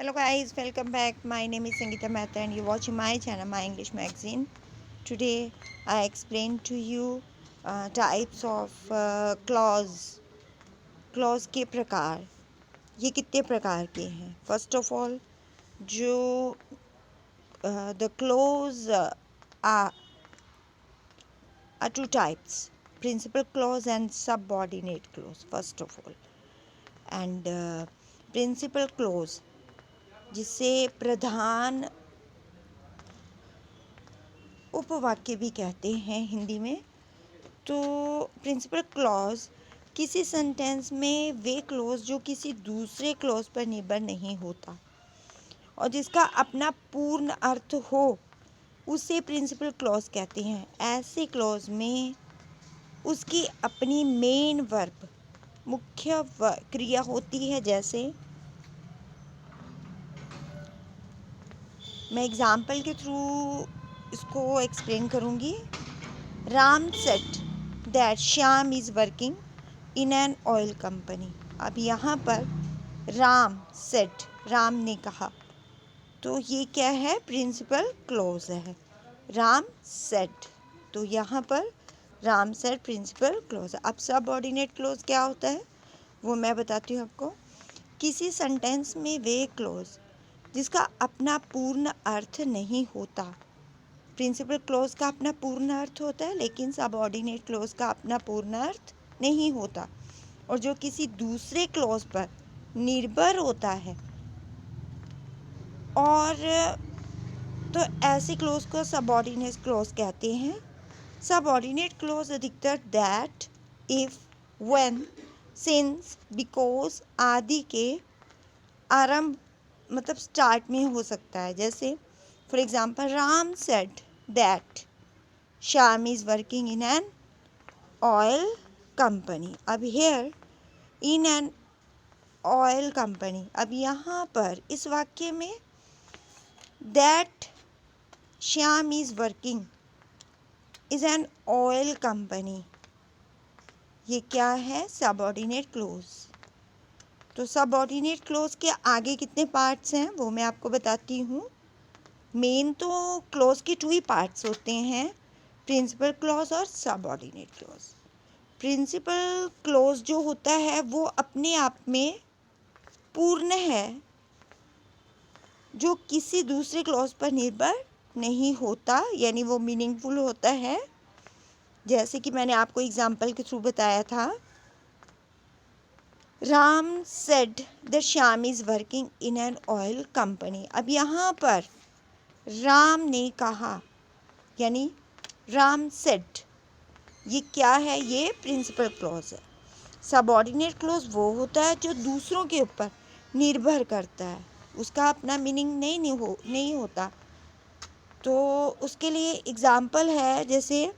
Hello guys, welcome back. My name is Sangeeta Mehta and you're watching my channel, My English Magazine. Today I explain to you types of clause. Clause के प्रकार, ये कितने प्रकार के हैं. First of all, जो the clause are two types, principal clause and subordinate clause. First of all, and principal clause जिसे प्रधान उपवाक्य भी कहते हैं हिंदी में. तो प्रिंसिपल क्लॉज किसी सेंटेंस में वे क्लॉज जो किसी दूसरे क्लॉज पर निर्भर नहीं होता और जिसका अपना पूर्ण अर्थ हो उसे प्रिंसिपल क्लॉज कहते हैं. ऐसे क्लॉज में उसकी अपनी मेन वर्ब, मुख्य क्रिया होती है. जैसे मैं एग्जाम्पल के थ्रू इसको एक्सप्लेन करूँगी. Ram set that Shyam is working in an oil company. अब यहाँ पर राम सेट, राम ने कहा, तो ये क्या है? प्रिंसिपल क्लॉज है. राम सेट, तो यहाँ पर राम सेट प्रिंसिपल क्लॉज है. अब सबऑर्डिनेट क्लॉज क्या होता है वो मैं बताती हूँ आपको. किसी सेंटेंस में वे क्लॉज जिसका अपना पूर्ण अर्थ नहीं होता. प्रिंसिपल क्लॉज का अपना पूर्ण अर्थ होता है लेकिन सबऑर्डिनेट क्लॉज का अपना पूर्ण अर्थ नहीं होता और जो किसी दूसरे क्लॉज पर निर्भर होता है. और तो ऐसे क्लॉज को सबऑर्डिनेट क्लॉज कहते हैं. सबऑर्डिनेट क्लॉज अधिकतर that, if, when, since, because आदि के आरंभ मतलब स्टार्ट में हो सकता है. जैसे for example, Ram said that Shyam is working in an oil company. अब here in an oil company, अब यहाँ पर इस वाक्य में that Shyam is working is an oil company, ये क्या है? Subordinate clause. तो सबऑर्डिनेट क्लॉज के आगे कितने पार्ट्स हैं वो मैं आपको बताती हूँ. मेन तो क्लॉज के टू ही पार्ट्स होते हैं, प्रिंसिपल क्लॉज और सबऑर्डिनेट क्लॉज. प्रिंसिपल क्लॉज जो होता है वो अपने आप में पूर्ण है, जो किसी दूसरे क्लॉज पर निर्भर नहीं होता, यानी वो मीनिंगफुल होता है. जैसे कि मैंने आपको एग्जाम्पल के थ्रू बताया था. Ram said that Shyam is working in an oil company. अब यहाँ पर राम ने कहा, यानी राम सेड, ये क्या है? ये प्रिंसिपल क्लॉज है. सबऑर्डिनेट क्लॉज वो होता है जो दूसरों के ऊपर निर्भर करता है, उसका अपना मीनिंग नहीं होता. तो उसके लिए एग्जाम्पल है, जैसे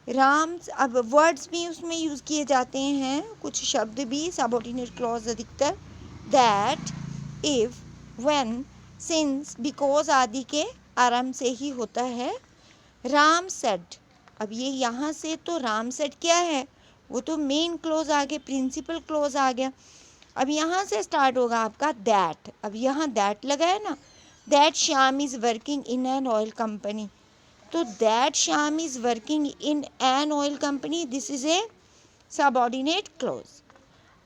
राम. अब वर्ड्स भी उसमें यूज़ किए जाते हैं, कुछ शब्द भी सबऑर्डिनेट क्लॉज अधिकतर that, if, when, since, because आदि के आरंभ से ही होता है. राम सेड, अब ये यहाँ से तो राम सेड क्या है? वो तो मेन क्लॉज आ गया, प्रिंसिपल क्लॉज आ गया. अब यहाँ से स्टार्ट होगा आपका दैट. अब यहाँ दैट लगा है ना, that Shyam is working in an oil company. तो that Shyam is working in an oil company, this is a subordinate clause.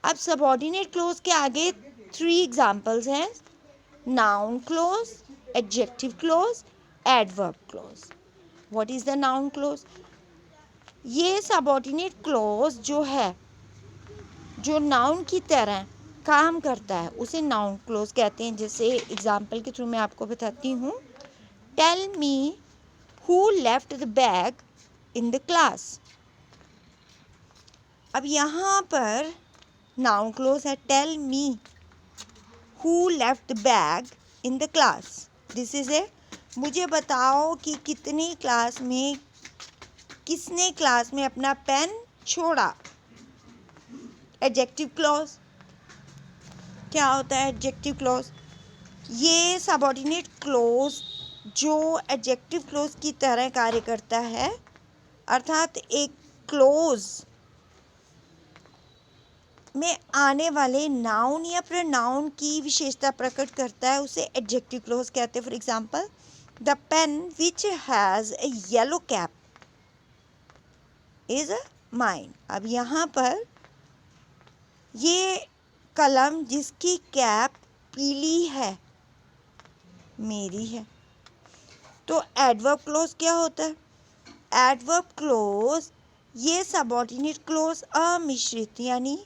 अब सबऑर्डिनेट क्लॉज के आगे 3 एग्जाम्पल्स हैं: noun clause, adjective clause, adverb clause. What is the noun clause? ये subordinate clause जो है, जो noun की तरह काम करता है, उसे नाउन क्लॉज कहते हैं. जैसे एग्जाम्पल के थ्रू मैं आपको बताती हूँ. Tell me who left the bag in the class. अब यहाँ पर नाउन क्लॉज है. Tell me who left the bag in the class, this is a, मुझे बताओ कि किसने क्लास में अपना पेन छोड़ा. एडजेक्टिव क्लॉज क्या होता है? एडजेक्टिव क्लॉज ये सबऑर्डिनेट क्लॉज जो एडजेक्टिव क्लॉज की तरह कार्य करता है, अर्थात एक क्लॉज में आने वाले नाउन या प्रोनाउन की विशेषता प्रकट करता है उसे एडजेक्टिव क्लोज कहते हैं। For example, the pen which has a yellow cap is mine. अब यहाँ पर ये कलम जिसकी कैप पीली है मेरी है। तो एडवर्ब क्लोज क्या होता है? एडवर्ब क्लोज ये सबऑर्डिनेट क्लोज अमिश्रित यानी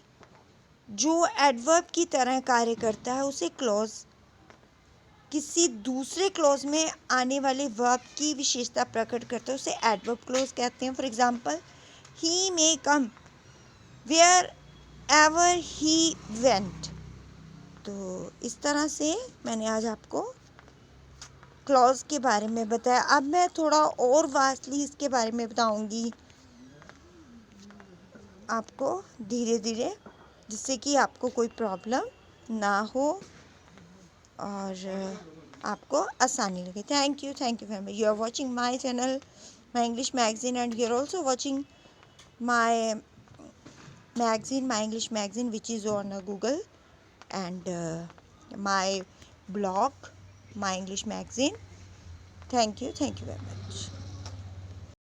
जो एडवर्ब की तरह कार्य करता है उसे क्लोज किसी दूसरे क्लोज में आने वाले वर्ब की विशेषता प्रकट करता है उसे एडवर्ब क्लोज कहते हैं। For example, he may come wherever he went. तो इस तरह से मैंने आज आपको क्लॉज के बारे में बताया। अब मैं थोड़ा और वास्टली इसके बारे में बताऊंगी आपको धीरे धीरे, जिससे कि आपको कोई प्रॉब्लम ना हो और आपको आसानी लगे। Thank you very much. You are watching my channel, my English magazine, and you are also watching my magazine, my English magazine, which is on Google, and my blog, my English magazine. Thank you very much.